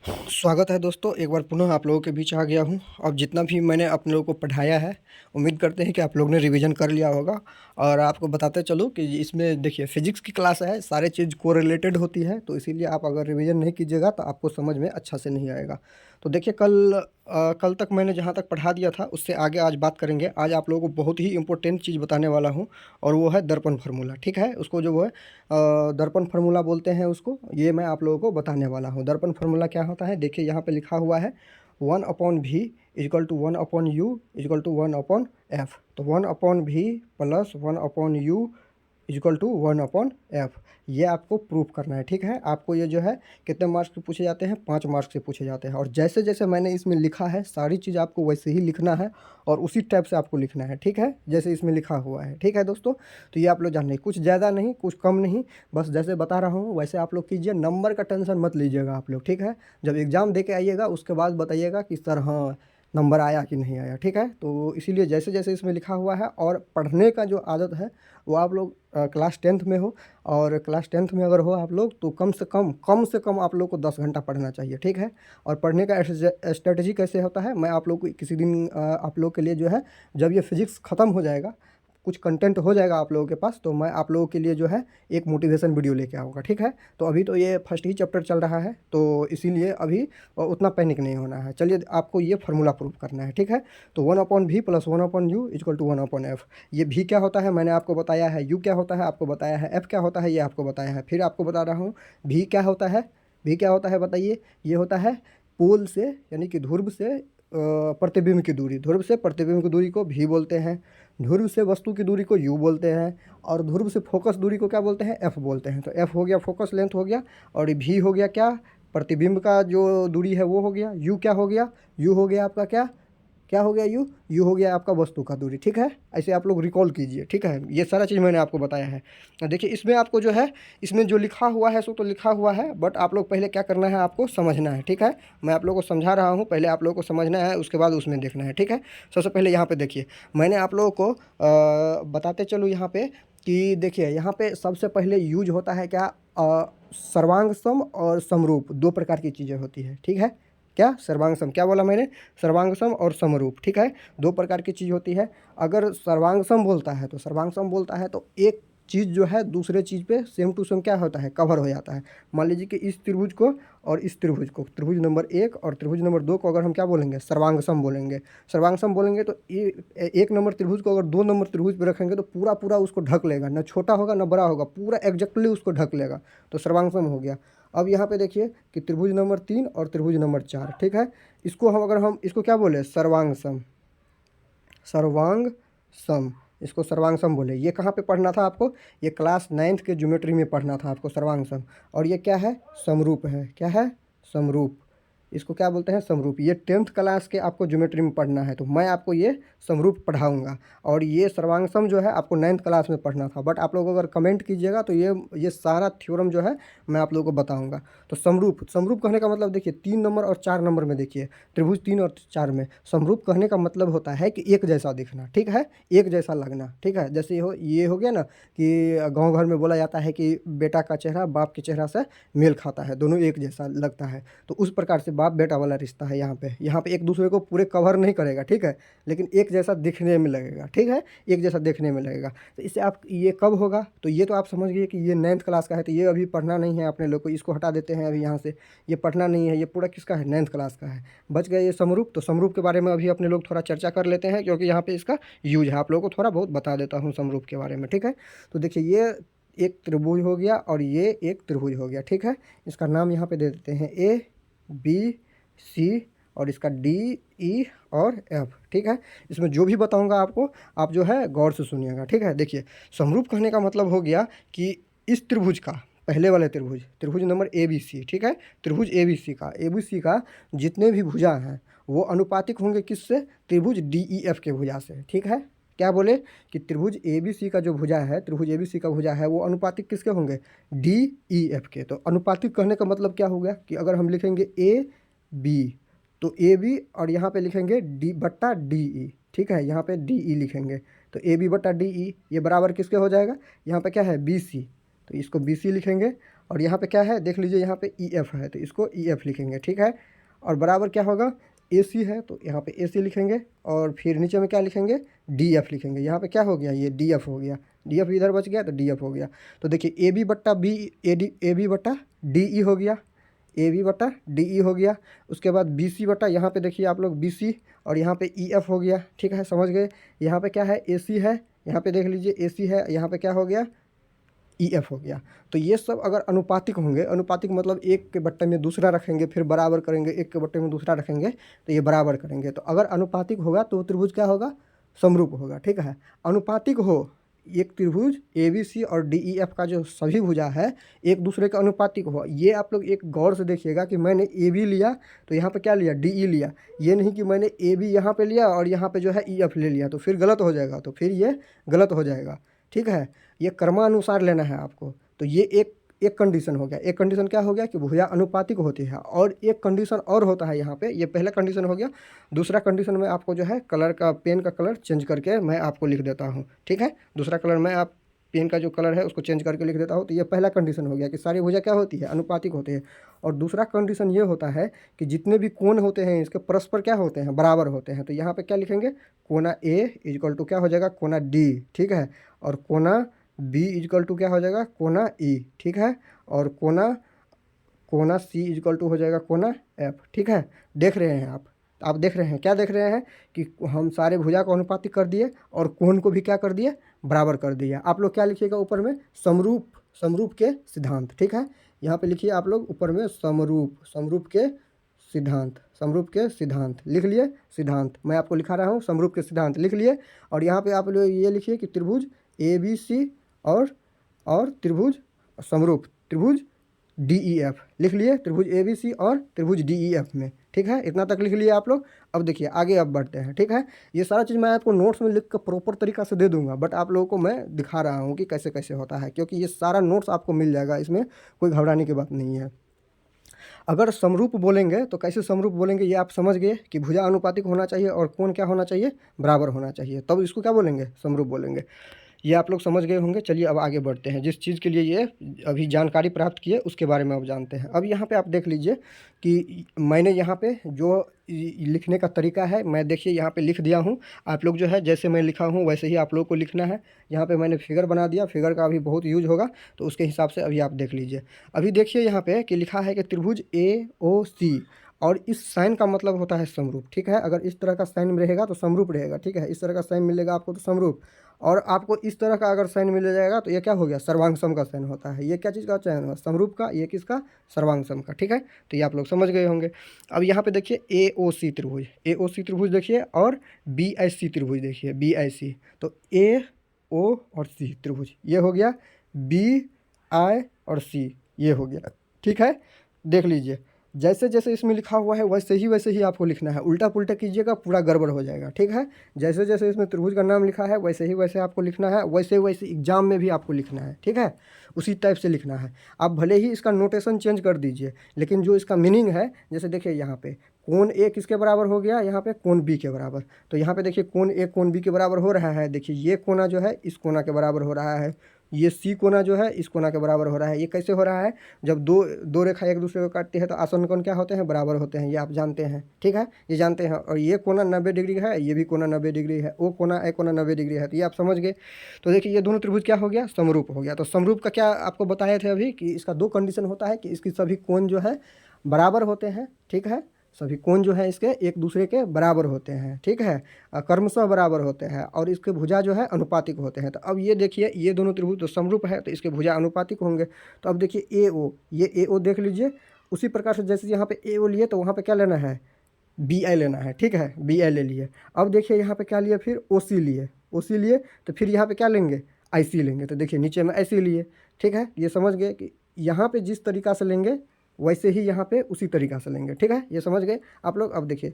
स्वागत है दोस्तों, एक बार पुनः आप लोगों के बीच आ गया हूँ। अब जितना भी मैंने अपने लोगों को पढ़ाया है, उम्मीद करते हैं कि आप लोगों ने रिवीजन कर लिया होगा। और आपको बताते चलूँ कि इसमें देखिए फिजिक्स की क्लास है, सारे चीज़ कोरिलेटेड होती है, तो इसीलिए आप अगर रिवीजन नहीं कीजिएगा तो आपको समझ में अच्छा से नहीं आएगा। तो देखिए कल तक मैंने जहाँ तक पढ़ा दिया था उससे आगे आज बात करेंगे। आज आप लोगों को बहुत ही इंपॉर्टेंट चीज़ बताने वाला हूँ, और वो है दर्पण फार्मूला। ठीक है, उसको जो वो है दर्पण फार्मूला बोलते हैं उसको, ये मैं आप लोगों को बताने वाला हूँ। दर्पण फार्मूला क्या होता है, देखिए यहाँ पे लिखा हुआ है 1/v equal to 1/u equal to 1/f। तो 1/v plus 1/u equal to 1/f, ये आपको प्रूफ करना है। ठीक है, आपको ये जो है कितने मार्क्स के पूछे जाते हैं, 5 मार्क्स से पूछे जाते हैं। और जैसे जैसे मैंने इसमें लिखा है सारी चीज़ आपको वैसे ही लिखना है, और उसी टाइप से आपको लिखना है। ठीक है, जैसे इसमें लिखा हुआ है। ठीक है दोस्तों, तो ये आप लोग जान लें, कुछ ज़्यादा नहीं कुछ कम नहीं, बस जैसे बता रहा हूँ वैसे आप लोग कीजिए। नंबर का टेंशन मत लीजिएगा आप लोग। ठीक है, जब एग्ज़ाम दे के आइएगा उसके बाद बताइएगा कि सर हाँ नंबर आया कि नहीं आया। ठीक है, तो इसीलिए जैसे जैसे इसमें लिखा हुआ है, और पढ़ने का जो आदत है वो आप लोग क्लास 10th में हो, और क्लास 10th में अगर हो आप लोग तो कम से कम आप लोग को 10 घंटा पढ़ना चाहिए। ठीक है, और पढ़ने का स्ट्रेटजी कैसे होता है मैं आप लोग को किसी दिन आप लोग के लिए जो है, जब ये फिजिक्स ख़त्म हो जाएगा, कुछ कंटेंट हो जाएगा आप लोगों के पास, तो मैं आप लोगों के लिए जो है एक मोटिवेशन वीडियो लेके आऊँगा। ठीक है, तो अभी तो ये फर्स्ट ही चैप्टर चल रहा है, तो इसीलिए अभी उतना पैनिक नहीं होना है। चलिए आपको ये फार्मूला प्रूव करना है। ठीक है, तो 1/v plus 1/u equal to 1/f। ये v क्या होता है मैंने आपको बताया है, u क्या होता है आपको बताया है, f क्या होता है ये आपको बताया है। फिर आपको बता रहा हूँ v क्या होता है। v क्या होता है बताइए, ये होता है पोल से यानी कि ध्रुव से प्रतिबिंब की दूरी, ध्रुव से प्रतिबिंब की दूरी को v बोलते हैं, ध्रुव से वस्तु की दूरी को u बोलते हैं, और ध्रुव से फोकस दूरी को क्या बोलते हैं, f बोलते हैं। तो f हो गया फोकस लेंथ हो गया, और ये v हो गया क्या, प्रतिबिंब का जो दूरी है वो हो गया। u क्या हो गया, u हो गया आपका क्या, क्या हो गया यू हो गया आपका वस्तु का दूरी। ठीक है, ऐसे आप लोग रिकॉल कीजिए। ठीक है, ये सारा चीज़ मैंने आपको बताया है। देखिए इसमें आपको जो है, इसमें जो लिखा हुआ है सो तो लिखा हुआ है, बट आप लोग पहले क्या करना है, आपको समझना है। ठीक है, मैं आप लोगों को समझा रहा हूँ, पहले आप लोगों को समझना है, उसके बाद उसमें देखना है। ठीक है, सबसे पहले यहाँ पे देखिए, मैंने आप लोगों को बताते चलूँ यहाँ पे कि देखिए यहाँ पे सबसे पहले यूज होता है क्या, सर्वांग सम और समरूप, दो प्रकार की चीज़ें होती है। ठीक है, क्या सर्वांग सम, क्या बोला मैंने, सर्वांग सम और समरूप। ठीक है, दो प्रकार की चीज़ होती है। अगर सर्वांग सम बोलता है तो सर्वांग सम बोलता है तो एक चीज़ जो है दूसरे चीज़ पे सेम टू सेम क्या होता है, कवर हो जाता है। मान लीजिए कि इस त्रिभुज को और इस त्रिभुज को, त्रिभुज नंबर 1 और त्रिभुज नंबर 2 को अगर हम क्या बोलेंगे, सर्वांग सम बोलेंगे। सर्वांग सम बोलेंगे तो ये 1 नंबर त्रिभुज को अगर 2 नंबर त्रिभुज पे रखेंगे तो पूरा पूरा उसको ढक लेगा, ना छोटा होगा ना बड़ा होगा, पूरा एग्जैक्टली उसको ढक लेगा, तो सर्वांग सम हो गया। अब यहाँ पे देखिए कि त्रिभुज नंबर 3 और त्रिभुज नंबर 4। ठीक है, इसको हम अगर हम इसको क्या बोले, सर्वांग सम, सर्वांग सम, इसको सर्वांग सम बोले। ये कहाँ पे पढ़ना था आपको, ये क्लास 9th के ज्योमेट्री में पढ़ना था आपको सर्वांग सम। और ये क्या है, समरूप है, क्या है, समरूप, इसको क्या बोलते हैं, समरूप। ये 10th क्लास के आपको ज्योमेट्री में पढ़ना है, तो मैं आपको ये समरूप पढ़ाऊंगा। और ये सर्वांग सम जो है आपको 9th क्लास में पढ़ना था, बट आप लोग अगर कमेंट कीजिएगा तो ये सारा थ्योरम जो है मैं आप लोगों को बताऊंगा। तो समरूप, समरूप कहने का मतलब देखिए 3 नंबर और 4 नंबर में देखिए, त्रिभुज 3 और 4 में समरूप कहने का मतलब होता है कि एक जैसा दिखना। ठीक है, एक जैसा लगना। ठीक है, जैसे ये हो गया ना कि गाँव घर में बोला जाता है कि बेटा का चेहरा बाप के चेहरा से मेल खाता है, दोनों एक जैसा लगता है, तो उस प्रकार से बाप बेटा वाला रिश्ता है। यहाँ पे एक दूसरे को पूरे कवर नहीं करेगा। ठीक है, लेकिन एक जैसा दिखने में लगेगा। ठीक है, एक जैसा देखने में लगेगा। तो इससे आप ये कब होगा, तो ये तो आप समझ गए कि ये 9th क्लास का है, तो ये अभी पढ़ना नहीं है अपने लोग को, इसको हटा देते हैं अभी यहाँ से। ये पढ़ना नहीं है, ये पूरा किसका है, 9th क्लास का है। बच गए ये समरूप। तो समरूप के बारे में अभी अपने लोग थोड़ा चर्चा कर लेते हैं, क्योंकि यहाँ पे इसका यूज है, आप लोगों को थोड़ा बहुत बता देता हूँ समरूप के बारे में। ठीक है, तो देखिए ये एक त्रिभुज हो गया और ये एक त्रिभुज हो गया। ठीक है, इसका नाम यहाँ पे दे देते हैं ABC, और इसका DE और F। ठीक है, इसमें जो भी बताऊंगा आपको, आप जो है गौर से सुनिएगा। ठीक है, देखिए समरूप कहने का मतलब हो गया कि इस त्रिभुज का, पहले वाले त्रिभुज, त्रिभुज नंबर ABC। ठीक है, त्रिभुज ABC का जितने भी भुजा हैं वो अनुपातिक होंगे किससे, त्रिभुज DEF के भुजा से। ठीक है, क्या बोले कि त्रिभुज ABC का जो भुजा है, त्रिभुज ABC का भुजा है वो अनुपातिक किसके होंगे, DEF के। तो अनुपातिक कहने का मतलब क्या हो गया कि अगर हम लिखेंगे AB, तो AB और यहाँ पे लिखेंगे D/DE। ठीक है, यहाँ पे DE लिखेंगे, तो AB/DE ये बराबर किसके हो जाएगा, यहाँ पे क्या है BC, तो इसको BC लिखेंगे। और यहाँ पे क्या है देख लीजिए, यहाँ पे ई एफ है तो इसको ई एफ लिखेंगे, ठीक है। और बराबर क्या होगा, ए सी है तो यहाँ पे ए सी लिखेंगे, और फिर नीचे में क्या लिखेंगे, डी एफ लिखेंगे। यहाँ पे क्या हो गया, ये डी एफ हो गया, डी एफ इधर बच गया तो डी एफ हो गया। तो देखिए ए बी बट्टा बी, ए बी बट्टा डी ई हो गया, ए बी बटा डी ई हो गया। उसके बाद बी सी बटा, यहाँ पे देखिए आप लोग बी सी, और यहाँ पे ई एफ हो गया, ठीक है, समझ गए। यहाँ पे क्या है, ए सी है, यहाँ पे देख लीजिए ए सी है, यहाँ पे क्या हो गया, ई एफ हो गया। तो ये सब अगर अनुपातिक होंगे, अनुपातिक मतलब एक के बट्टे में दूसरा रखेंगे फिर बराबर करेंगे, एक के बट्टे में दूसरा रखेंगे तो ये बराबर करेंगे। तो अगर अनुपातिक होगा तो त्रिभुज क्या होगा, समरूप होगा, ठीक है। अनुपातिक हो एक त्रिभुज ए बी सी और डी ई एफ का जो सभी भुजा है एक दूसरे के अनुपातिक हो। ये आप लोग एक गौर से देखिएगा कि मैंने ए बी लिया तो यहाँ पे क्या लिया, डी ई लिया। ये नहीं कि मैंने ए बी यहाँ पे लिया और यहाँ पे जो है ई एफ ले लिया, तो फिर गलत हो जाएगा, तो फिर ये गलत हो जाएगा, ठीक है। ये क्रमानुसार लेना है आपको। तो ये एक कंडीशन हो गया। एक कंडीशन क्या हो गया कि भुजा अनुपातिक होती है, और एक कंडीशन और होता है यहाँ पे, ये पहला कंडीशन हो गया। दूसरा कंडीशन में आपको जो है कलर का, पेन का कलर चेंज करके मैं आपको लिख देता हूँ, ठीक है। दूसरा कलर में आप पेन का जो कलर है उसको चेंज करके लिख देता हूँ। तो ये पहला कंडीशन हो गया कि सारी भुजा क्या होती है, अनुपातिक होती है। और दूसरा कंडीशन ये होता है कि जितने भी कोण होते हैं इसके परस्पर क्या होते हैं, बराबर होते हैं। तो यहाँ पे क्या लिखेंगे, कोना ए इजक्वल टू क्या हो जाएगा, कोना डी, ठीक है। और कोना बी इजक्वल टू क्या हो जाएगा, कोना ई, ठीक है। और कोना कोना सी इजक्वल टू हो जाएगा कोना एफ, ठीक है। देख रहे हैं आप देख रहे हैं, क्या देख रहे हैं कि हम सारे भुजा को अनुपातिक कर दिए और कोण को भी क्या कर दिए, बराबर कर दिया। आप लोग क्या लिखिएगा ऊपर में, समरूप, समरूप के सिद्धांत, ठीक है। यहाँ पे लिखिए आप लोग ऊपर में समरूप, समरूप के सिद्धांत, समरूप के सिद्धांत लिख लिए। सिद्धांत मैं आपको लिखा रहा हूँ, समरूप के सिद्धांत लिख लिए। और यहाँ पे आप लोग ये लिखिए कि त्रिभुज ए बी सी और त्रिभुज समरूप, त्रिभुज डी ई एफ लिख लिए, त्रिभुज ए बी सी और त्रिभुज डी ई एफ में, ठीक है। इतना तक लिख लिए आप लोग। अब देखिए आगे अब बढ़ते हैं, ठीक है। ये सारा चीज़ मैं आपको नोट्स में लिख कर प्रॉपर तरीका से दे दूंगा, बट आप लोगों को मैं दिखा रहा हूँ कि कैसे कैसे होता है, क्योंकि ये सारा नोट्स आपको मिल जाएगा, इसमें कोई घबराने की बात नहीं है। अगर समरूप बोलेंगे तो कैसे समरूप बोलेंगे, ये आप समझ गए कि भुजा अनुपातिक होना चाहिए और कोण क्या होना चाहिए, बराबर होना चाहिए, तब इसको क्या बोलेंगे, समरूप बोलेंगे। ये आप लोग समझ गए होंगे। चलिए अब आगे बढ़ते हैं, जिस चीज़ के लिए ये अभी जानकारी प्राप्त किए उसके बारे में अब जानते हैं। अब यहाँ पे आप देख लीजिए कि मैंने यहाँ पे जो लिखने का तरीका है, मैं देखिए यहाँ पे लिख दिया हूँ। आप लोग जो है जैसे मैं लिखा हूँ वैसे ही आप लोग को लिखना है। यहाँ पे मैंने फिगर बना दिया, फिगर का अभी बहुत यूज होगा तो उसके हिसाब से अभी आप देख लीजिए। अभी देखिए यहाँ पे कि लिखा है कि त्रिभुज ए ओ सी, और इस साइन का मतलब होता है समरूप, ठीक है। अगर इस तरह का साइन रहेगा तो समरूप रहेगा, ठीक है। इस तरह का साइन मिलेगा आपको तो समरूप, और आपको इस तरह का अगर साइन मिल जाएगा तो ये क्या हो गया, सर्वांग का साइन होता है। ये क्या चीज़ का साइन होगा, समरूप का, ये किसका, सर्वांग का, ठीक है। तो ये आप लोग समझ गए होंगे। अब यहाँ पे देखिए ए ओ सी त्रिभुज, ए ओ सी त्रिभुज देखिए, और बी आई सी त्रिभुज देखिए, बी आई सी। तो ए ओ और सी त्रिभुज ये हो गया, बी आई और सी ये हो गया, ठीक है। देख लीजिए जैसे जैसे इसमें लिखा हुआ है वैसे ही आपको लिखना है, उल्टा पुल्टा कीजिएगा पूरा गड़बड़ हो जाएगा, ठीक है। जैसे जैसे इसमें त्रिभुज का नाम लिखा है वैसे ही वैसे आपको लिखना है, वैसे वैसे एग्जाम में भी आपको लिखना है, ठीक है। उसी टाइप से लिखना है। आप भले ही इसका नोटेशन चेंज कर दीजिए, लेकिन जो इसका मीनिंग है, जैसे देखिए यहाँ पे कोण ए किसके बराबर हो गया, यहाँ पे कोण बी के बराबर। तो यहाँ पे देखिए कोण ए कोण बी के बराबर हो रहा है। देखिए ये कोना जो है इस कोना के बराबर हो रहा है, ये सी कोना जो है इस कोना के बराबर हो रहा है। ये कैसे हो रहा है, जब दो रेखा एक दूसरे को काटती है तो आसन्न कोण क्या होते हैं, बराबर होते हैं, ये आप जानते हैं, ठीक है, ये जानते हैं। और ये कोना 90 डिग्री है, ये भी कोना 90 डिग्री है, वो कोना ए कोना 90 डिग्री है, तो ये आप समझ गए। तो देखिए ये दोनों त्रिभुज क्या हो गया, समरूप हो गया। तो समरूप का क्या आपको बताए थे अभी कि इसका दो कंडीशन होता है कि इसकी सभी कोण जो है बराबर होते हैं, ठीक है। सभी कोण जो है इसके एक दूसरे के बराबर होते हैं, ठीक है, क्रमशः बराबर होते हैं, और इसके भुजा जो है अनुपातिक होते हैं। तो अब ये देखिए ये दोनों त्रिभुज तो समरूप है तो इसके भुजा अनुपातिक होंगे। तो अब देखिए ए ओ, ये ए ओ देख लीजिए। उसी प्रकार से जैसे यहाँ पे ए ओ लिए तो वहाँ पे क्या लेना है, बी आई लेना है, ठीक है, बी आई ले लिए। अब देखिए यहाँ पे क्या लिए, फिर ओ सी लिए, ओ सी लिए तो फिर यहाँ पे क्या लेंगे, आई सी लेंगे। तो देखिए नीचे में ऐसे लिए, ठीक है। ये समझ गए कि यहाँ पे जिस तरीका से लेंगे वैसे ही यहाँ पे उसी तरीका से लेंगे, ठीक है, ये समझ गए आप लोग। अब देखिए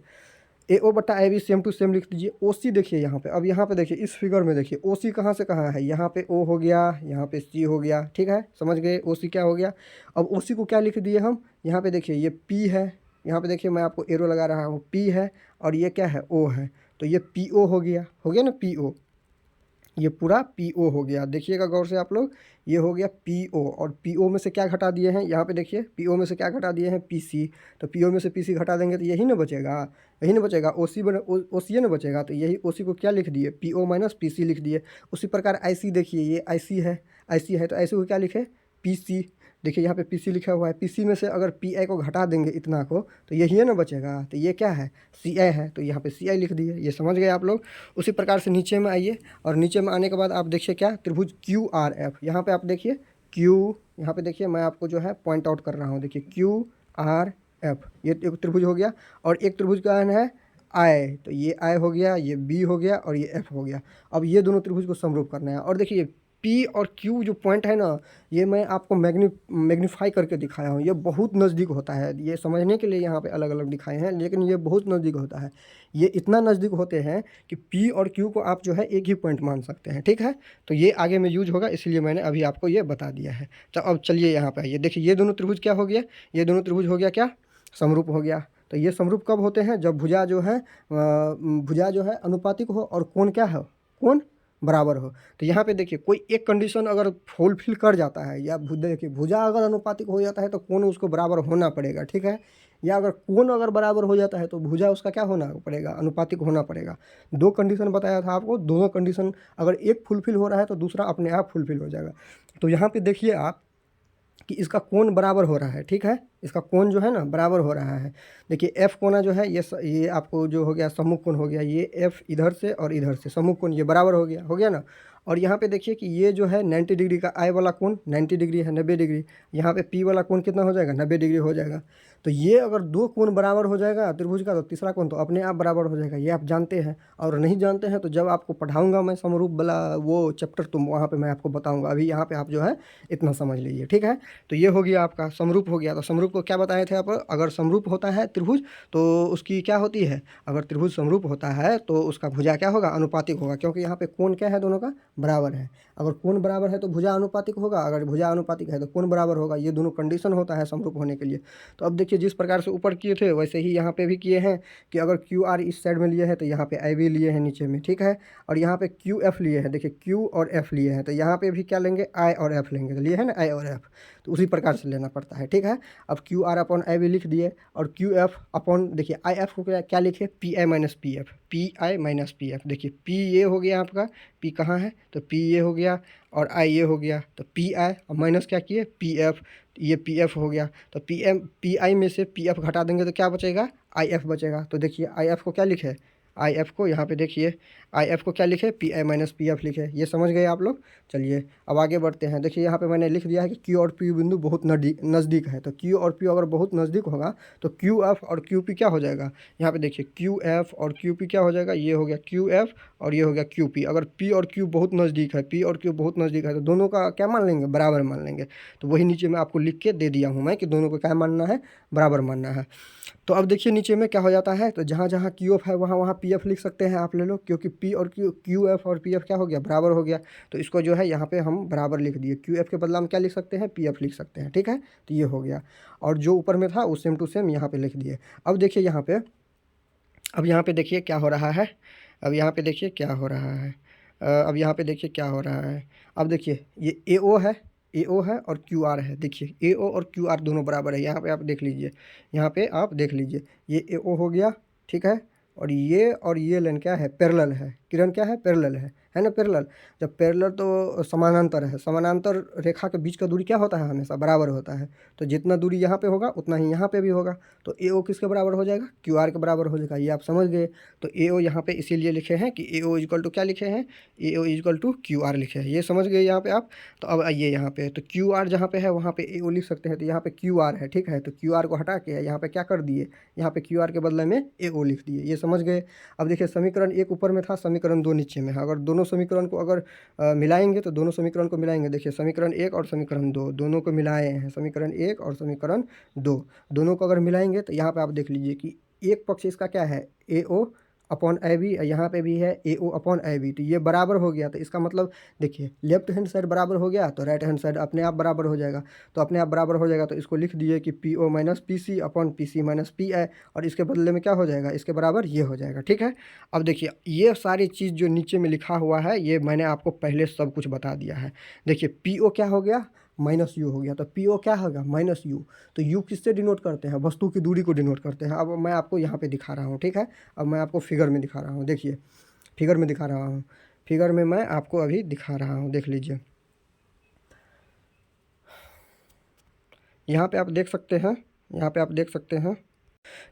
ए ओ बटा आई बी सेम टू सेम लिख दीजिए। ओ सी देखिए यहाँ पे, अब यहाँ पे देखिए इस फिगर में देखिए ओ सी कहाँ से कहाँ है, यहाँ पे ओ हो गया, यहाँ पे सी हो गया, ठीक है, समझ गए, ओ सी क्या हो गया। अब ओ सी को क्या लिख दिए हम, यहाँ पे देखिए ये पी है, यहाँ पे देखिए मैं आपको एरो लगा रहा हूँ, पी है, और ये क्या है, ओ है, तो ये पी ओ हो गया ना, पी ओ। ये पूरा पी ओ हो गया। देखिएगा गौर से आप लोग, ये हो गया पी ओ, और पी ओ में से क्या घटा दिए हैं यहाँ पे देखिए, पी ओ में से क्या घटा दिए हैं, पी सी। तो पी ओ में से पी सी घटा देंगे तो यही ना बचेगा, यही ना बचेगा, ओ सी बन ओ सी ना बचेगा। तो यही ओ सी को क्या लिख दिए, P O minus P C लिख दिए। उसी प्रकार आई सी देखिए, ये आई सी है, आई सी है तो आई सी को क्या लिखे, पी सी। देखिए यहाँ पे पी सी लिखा हुआ है, पी सी में से अगर पी आई को घटा देंगे इतना को तो यही है ना बचेगा। तो ये क्या है, सी आई है, तो यहाँ पे सी आई लिख दिए। ये समझ गए आप लोग। उसी प्रकार से नीचे में आइए, और नीचे में आने के बाद आप देखिए क्या, त्रिभुज क्यू आर एफ। यहाँ पे आप देखिए क्यू, यहाँ पे देखिए मैं आपको जो है पॉइंट आउट कर रहा हूँ, देखिए क्यू आर एफ, ये एक त्रिभुज हो गया। और एक त्रिभुज का है आई, तो ये आई हो गया, ये बी हो गया, और ये एफ हो गया। अब ये दोनों त्रिभुज को समरूप करना है। और देखिए पी और क्यू जो पॉइंट है ना, ये मैं आपको मैग्नीफाई करके दिखाया हूँ। ये बहुत नज़दीक होता है, ये समझने के लिए यहाँ पे अलग अलग दिखाए हैं, लेकिन ये बहुत नज़दीक होता है। ये इतना नज़दीक होते हैं कि पी और क्यू को आप जो है एक ही पॉइंट मान सकते हैं, ठीक है। तो ये आगे में यूज होगा, इसलिए मैंने अभी आपको ये बता दिया है। तो अब चलिए यहाँ पे आइए, देखिए ये दोनों त्रिभुज क्या हो गया, ये दोनों त्रिभुज हो गया क्या, समरूप हो गया। तो ये समरूप कब होते हैं, जब भुजा जो है अनुपातिक हो और कोण क्या हो, कोण बराबर हो। तो यहाँ पे देखिए कोई एक कंडीशन अगर फुलफिल कर जाता है, या देखिए भुजा अगर अनुपातिक हो जाता है तो कोण उसको बराबर होना पड़ेगा, ठीक है। या अगर कोण अगर बराबर हो जाता है तो भुजा उसका क्या होना पड़ेगा, अनुपातिक होना पड़ेगा। दो कंडीशन बताया था आपको, दोनों कंडीशन अगर एक फुलफिल हो रहा है तो दूसरा अपने आप फुलफिल हो जाएगा। तो यहाँ पे देखिए आप कि इसका कोण बराबर हो रहा है, ठीक है, इसका कोण जो है ना बराबर हो रहा है। देखिए एफ कोना जो है ये आपको जो हो गया सम्मुख कोण हो गया, ये एफ इधर से और इधर से सम्मुख कोण, ये बराबर हो गया ना। और यहाँ पे देखिए कि ये जो है 90 डिग्री का आई वाला कोण 90 डिग्री है, 90 डिग्री। यहाँ पे पी वाला कोण कितना हो जाएगा, 90 डिग्री हो जाएगा। तो ये अगर दो कोण बराबर हो जाएगा त्रिभुज का, तो तीसरा कोण तो अपने आप बराबर हो जाएगा, ये आप जानते हैं। और नहीं जानते हैं तो जब आपको पढ़ाऊंगा मैं समरूप वाला वो चैप्टर, तो वहाँ पे मैं आपको बताऊंगा। अभी यहाँ पे आप जो है इतना समझ लीजिए, ठीक है। तो ये हो गया आपका समरूप हो गया। तो समरूप को क्या बताए थे आप, अगर समरूप होता है त्रिभुज तो उसकी क्या होती है, अगर त्रिभुज समरूप होता है तो उसका भुजा क्या होगा, अनुपातिक होगा, क्योंकि यहाँ पे कोण क्या है, दोनों का बराबर है। अगर कोण बराबर है तो भुजा अनुपातिक होगा, अगर भुजा अनुपातिक है तो कोण बराबर होगा। ये दोनों कंडीशन होता है समरूप होने के लिए। तो अब देखिए जिस प्रकार से ऊपर किए थे वैसे ही यहाँ पे भी किए हैं, कि अगर क्यू आर इस साइड में लिए हैं तो यहाँ पे आई भी लिए हैं नीचे में, ठीक है। और यहाँ पे क्यू एफ लिए हैं, देखिए क्यू और एफ लिए हैं, तो यहाँ पे भी क्या लेंगे, आई और एफ लेंगे, तो लिए है ना आई और एफ। तो उसी प्रकार से लेना पड़ता है, ठीक है। अब क्यू आर अपॉन आई भी लिख दिए, और क्यू एफ अपॉन देखिए आई एफ को क्या लिखे, P I minus P F, P I minus P F. देखिए पी ये हो गया आपका, पी कहाँ है तो पी ये हो गया, और आई ये हो गया, तो पी आई और माइनस क्या किए, पी एफ, ये पी एफ हो गया। तो पी आई में से पी एफ घटा देंगे तो क्या बचेगा, आई एफ बचेगा। तो देखिए आई एफ को क्या लिखे, आई एफ को यहाँ पे देखिए, आई एफ को क्या लिखे, P I minus P F लिखे। ये समझ गए आप लोग। चलिए अब आगे बढ़ते हैं। देखिए यहाँ पे मैंने लिख दिया है कि क्यू और पी बिंदु बहुत नज़दीक है। तो क्यू और पी अगर बहुत नज़दीक होगा तो क्यू एफ और क्यू पी क्या हो जाएगा, यहाँ पे देखिए क्यू एफ और क्यू पी क्या हो जाएगा, ये हो गया क्यू एफ और ये हो गया क्यू पी। अगर पी और क्यू बहुत नज़दीक है, पी और क्यू बहुत नज़दीक है तो दोनों का क्या मान लेंगे, बराबर मान लेंगे। तो वही नीचे में आपको लिख के दे दिया हूँ मैं कि दोनों को क्या मानना है, बराबर मानना है। तो अब देखिए नीचे में क्या हो जाता है, तो जहाँ जहाँ क्यू एफ है वहाँ वहाँ पी एफ लिख सकते हैं आप ले लो, क्योंकि पी और क्यू एफ और पी एफ क्या हो गया, बराबर हो गया। तो इसको जो है यहाँ पे हम बराबर लिख दिए, क्यू एफ के बदला हम क्या लिख सकते हैं, पी एफ लिख सकते हैं, ठीक है। तो ये हो गया, और जो ऊपर में था वो सेम टू सेम यहाँ पे लिख दिए। अब देखिए यहाँ पे, अब यहाँ पे देखिए क्या हो रहा है, अब यहाँ पे देखिए क्या हो रहा है, अब यहाँ पे देखिए क्या हो रहा है। अब देखिए ये ए ओ है, ए ओ है और क्यू आर है। देखिए ए ओ और क्यू आर दोनों बराबर है, यहाँ पे आप देख लीजिए, यहाँ पे आप देख लीजिए, ये ए ओ हो गया, ठीक है। और ये लाइन क्या है, पैरेलल है, किरण क्या है, पैरेलल है ना, पैरेलल। जब पैरेलल तो समानांतर है, समानांतर रेखा के बीच का दूरी क्या होता है, हमेशा बराबर होता है। तो जितना दूरी यहाँ पे होगा उतना ही यहाँ पे भी होगा। तो ए ओ किसके बराबर हो जाएगा, क्यू आर के बराबर हो जाएगा। ये आप समझ गए। तो ए ओ यहाँ पे इसीलिए लिखे हैं कि ए ओ इजक्वल टू क्या लिखे हैं, ए ओ इजक्वल टू क्यू आर लिखे हैं। ये समझ गए यहाँ पे आप। तो अब आइए यहाँ पे, तो क्यू आर जहाँ पे है वहाँ पे ए ओ लिख सकते हैं, तो यहाँ पे क्यू आर है, ठीक है। तो क्यू आर को हटा के यहाँ पे क्या कर दिए, यहाँ पे क्यू आर के बदले में ए ओ लिख दिए। ये समझ गए। अब देखिए समीकरण एक ऊपर में था, समीकरण दो नीचे में है। अगर दोनों समीकरण को अगर मिलाएंगे तो दोनों समीकरण को मिलाएंगे, देखिए समीकरण एक और समीकरण दो दोनों को मिलाए हैं, समीकरण एक और समीकरण दो दोनों को अगर मिलाएंगे तो यहाँ पे आप देख लीजिए कि एक पक्ष इसका क्या है, ए ओ, अपॉन ए बी, यहाँ पे भी है ए ओ अपॉन ए बी। तो ये बराबर हो गया, तो इसका मतलब देखिए लेफ्ट हैंड साइड बराबर हो गया तो राइट हैंड साइड अपने आप बराबर हो जाएगा। तो अपने आप बराबर हो जाएगा तो इसको लिख दिए कि P O minus P C upon P C minus P I, और इसके बदले में क्या हो जाएगा, इसके बराबर ये हो जाएगा। ठीक है, अब देखिए ये सारी चीज़ जो नीचे में लिखा हुआ है ये मैंने आपको पहले सब कुछ बता दिया है। देखिए पी ओ क्या हो गया, माइनस यू हो गया। तो पी ओ क्या होगा, माइनस यू। तो यू किससे डिनोट करते हैं, वस्तु की दूरी को डिनोट करते हैं। अब मैं आपको यहाँ पे दिखा रहा हूँ, ठीक है। अब मैं आपको फिगर में दिखा रहा हूँ, देखिए फिगर में दिखा रहा हूँ, फिगर में मैं आपको अभी दिखा रहा हूँ, देख लीजिए। यहाँ पे आप देख सकते हैं, यहाँ पे आप देख सकते हैं,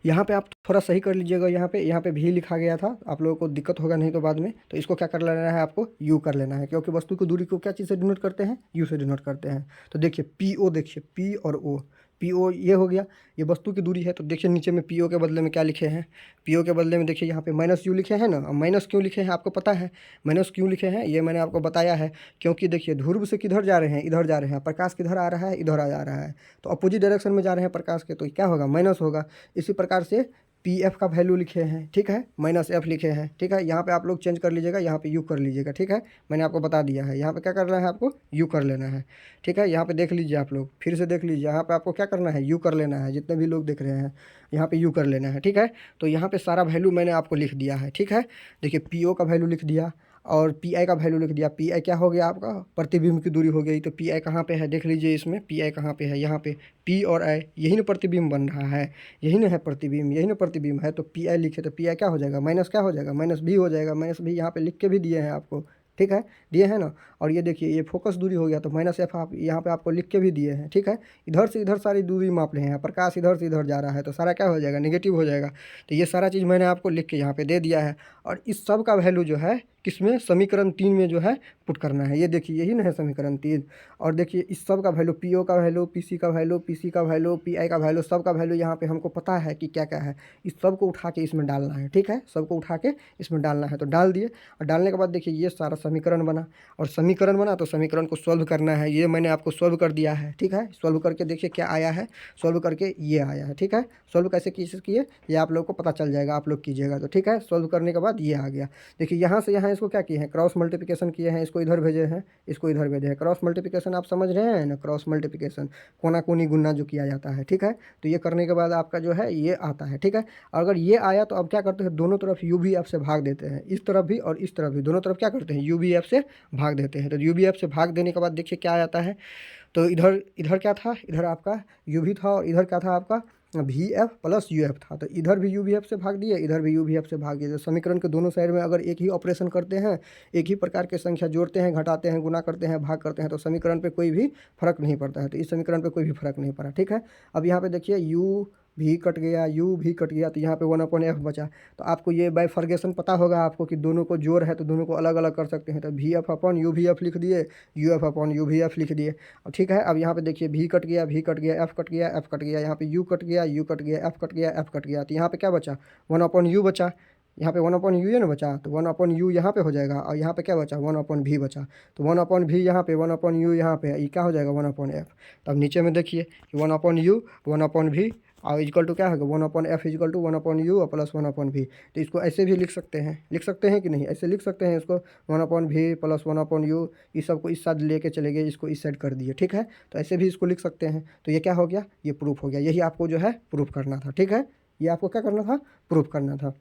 यहाँ पे आप थोड़ा सही कर लीजिएगा। यहाँ पे भी लिखा गया था, आप लोगों को दिक्कत होगा नहीं तो बाद में। तो इसको क्या कर लेना है, आपको यू कर लेना है, क्योंकि वस्तु की दूरी को क्या चीज़ से डिनोट करते हैं, यू से डिनोट करते हैं। तो देखिए पी ओ, देखिए पी और ओ, पी ओ ये हो गया, ये वस्तु की दूरी है। तो देखिए नीचे में पी ओ के बदले में क्या लिखे हैं, पी ओ के बदले में देखिए यहाँ पे माइनस यू लिखे हैं ना। अब माइनस क्यों लिखे हैं आपको पता है, माइनस क्यों लिखे हैं ये मैंने आपको बताया है। क्योंकि देखिए ध्रुव से किधर जा रहे हैं, इधर जा रहे हैं, प्रकाश किधर आ रहा है, इधर आ जा रहा है। तो अपोजिट डायरेक्शन में जा रहे हैं प्रकाश के, तो क्या होगा, माइनस होगा। इसी प्रकार से पी एफ का वैल्यू लिखे हैं, ठीक है, माइनस एफ लिखे हैं, ठीक है। यहाँ पे आप लोग चेंज कर लीजिएगा, यहाँ पे यू कर लीजिएगा, ठीक है। मैंने आपको बता दिया है, यहाँ पे क्या करना है, आपको यू कर लेना है, ठीक है। यहाँ पे देख लीजिए, आप लोग फिर से देख लीजिए, यहाँ पे आपको क्या करना है, यू कर लेना है। जितने भी लोग देख रहे हैं यहाँ पे यू कर लेना है, ठीक है। तो यहाँ पे सारा वैल्यू मैंने आपको लिख दिया है, ठीक है। देखिए पी ओ का वैल्यू लिख दिया और पी आई का वैल्यू लिख दिया। पी आई क्या हो गया आपका, प्रतिबिंब की दूरी हो गई। तो पी आई कहाँ पे है, देख लीजिए इसमें पी आई कहाँ पे है, यहाँ पे पी और आई, यही ना प्रतिबिंब बन रहा है, यही ना है प्रतिबिंब, यही ना प्रतिबिंब है। तो पी आई लिखे तो पी आई क्या हो जाएगा, माइनस क्या हो जाएगा, माइनस भी हो जाएगा। माइनस भी यहाँ पे लिख के भी दिए हैं आपको, ठीक है, दिए हैं ना। और ये देखिए ये फोकस दूरी हो गया, तो माइनस एफ आप यहाँ पे आपको लिख के भी दिए हैं, ठीक है। इधर से इधर सारी दूरी माप रहे हैं, प्रकाश इधर से इधर जा रहा है, तो सारा क्या हो जाएगा, नेगेटिव हो जाएगा। तो ये सारा चीज़ मैंने आपको लिख के यहाँ पे दे दिया है। और इस सब का वैल्यू जो है किसमें, समीकरण 3 में जो है पुट करना है। ये देखिए यही ना है समीकरण 3। और देखिए इस सब का वैल्यू, पी ओ का वैल्यू, पी सी का वैल्यू, पी सी का वैल्यू, पी आई का वैल्यू, सब का वैल्यू यहाँ पे हमको पता है कि क्या क्या है। इस सब को उठा के इसमें डालना है, ठीक है, सबको उठा के इसमें डालना है। तो डाल दिए, और डालने के बाद देखिए ये सारा समीकरण बना, और समीकरण बना तो समीकरण को सॉल्व करना है। ये मैंने आपको सॉल्व कर दिया है, ठीक है। सॉल्व करके देखिए क्या आया है, सॉल्व करके ये आया है, ठीक है। सॉल्व कैसे किए ये आप लोग को पता चल जाएगा, आप लोग कीजिएगा तो, ठीक है। सॉल्व करने के बाद ये आ गया। देखिए यहाँ से यहाँ इसको क्या किए हैं, क्रॉस मल्टीप्लिकेशन किए हैं, इसको इधर भेजे हैं, इसको इधर भेजे हैं। क्रॉस मल्टीप्लिकेशन आप समझ रहे हैं ना, क्रॉस मल्टीप्लिकेशन कोना कोनी गुना जो किया जाता है, ठीक है। तो ये करने के बाद आपका जो है ये आता है, ठीक है। अगर ये आया तो अब क्या करते हैं, दोनों तरफ यू भी एफ से भाग देते हैं, इस तरफ भी और इस तरफ भी, दोनों तरफ क्या करते हैं, यू भी एफ से भाग देते हैं। तो यू भी एफ से भाग देने के बाद देखिए क्या आता है। तो इधर इधर क्या था, इधर आपका यू भी था, और इधर क्या था आपका V F plus U F था। तो इधर भी यू वी एफ से भाग दिए, इधर भी यू वी एफ से भाग दिए। तो समीकरण के दोनों साइड में अगर एक ही ऑपरेशन करते हैं, एक ही प्रकार की संख्या जोड़ते हैं, घटाते हैं, गुना करते हैं, भाग करते हैं, तो समीकरण पे कोई भी फर्क नहीं पड़ता है। तो इस समीकरण पे कोई भी फर्क नहीं पड़ा, ठीक है। अब यहाँ पे देखिए यू भी कट गया, यू भी कट गया, तो यहाँ पे 1/f बचा। तो आपको ये बाइफर्गेशन पता होगा आपको कि दोनों को जोड़ है तो दोनों को अलग अलग कर सकते हैं। तो V F upon you V F लिख दिए, U F upon you V F लिख दिए, अब ठीक है। अब यहाँ पे देखिए भी कट गया, भी कट गया, एफ कट गया, एफ कट गया, यहाँ पे यू कट गया, यू कट गया, एफ कट गया, एफ कट गया। तो यहाँ पे क्या बचा, 1/u बचा। यहाँ पे 1/u है ना बचा, तो 1/u यहाँ पे हो जाएगा, और यहाँ पे क्या बचा, 1/v बचा। तो 1/v यहाँ पे, 1/u यहाँ पे, ये क्या हो जाएगा, 1/f। तब नीचे में देखिए कि 1/u 1/v और इजकल टू क्या होगा, 1/f is equal to 1/u plus 1/v। तो इसको ऐसे भी लिख सकते हैं कि नहीं, ऐसे लिख सकते हैं इसको, 1/v प्लस 1/u, इस सबको इस साइड लेके चले गए, इसको इस साइड कर दिए, ठीक है। तो ऐसे भी इसको लिख सकते हैं। तो ये क्या हो गया, ये प्रूफ हो गया। यही आपको जो है प्रूफ करना था, ठीक है। ये आपको क्या करना था, प्रूफ करना था।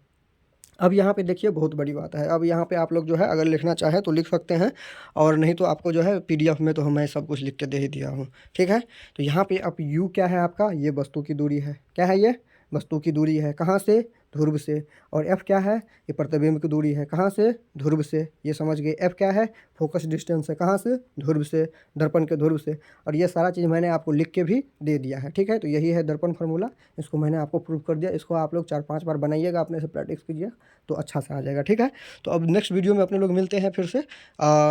अब यहाँ पे देखिए बहुत बड़ी बात है, अब यहाँ पे आप लोग जो है अगर लिखना चाहें तो लिख सकते हैं, और नहीं तो आपको जो है पीडीएफ में तो मैं सब कुछ लिख के दे ही दिया हूँ, ठीक है। तो यहाँ पे अब यू क्या है आपका, ये वस्तु की दूरी है, क्या है ये, वस्तु की दूरी है, कहाँ से, ध्रुव से। और एफ क्या है, ये प्रतिबिंब की दूरी है, कहाँ से, ध्रुव से, ये समझ गए। एफ क्या है, फोकस डिस्टेंस है, कहाँ से, ध्रुव से, दर्पण के ध्रुव से। और ये सारा चीज़ मैंने आपको लिख के भी दे दिया है, ठीक है। तो यही है दर्पण फार्मूला, इसको मैंने आपको प्रूव कर दिया। इसको आप लोग 4-5 बार बनाइएगा, अपने से प्रैक्टिस कीजिए तो अच्छा से आ जाएगा, ठीक है। तो अब नेक्स्ट वीडियो में अपने लोग मिलते हैं फिर से।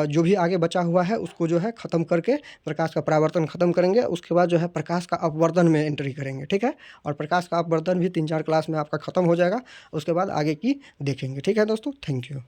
जो भी आगे बचा हुआ है उसको जो है ख़त्म करके प्रकाश का परावर्तन ख़त्म करेंगे, उसके बाद जो है प्रकाश का अपवर्तन में एंट्री करेंगे, ठीक है। और प्रकाश का अपवर्तन भी 3-4 क्लास में आपका ख़त्म हो जाएगा, उसके बाद आगे की देखेंगे, ठीक है दोस्तों। Thank you.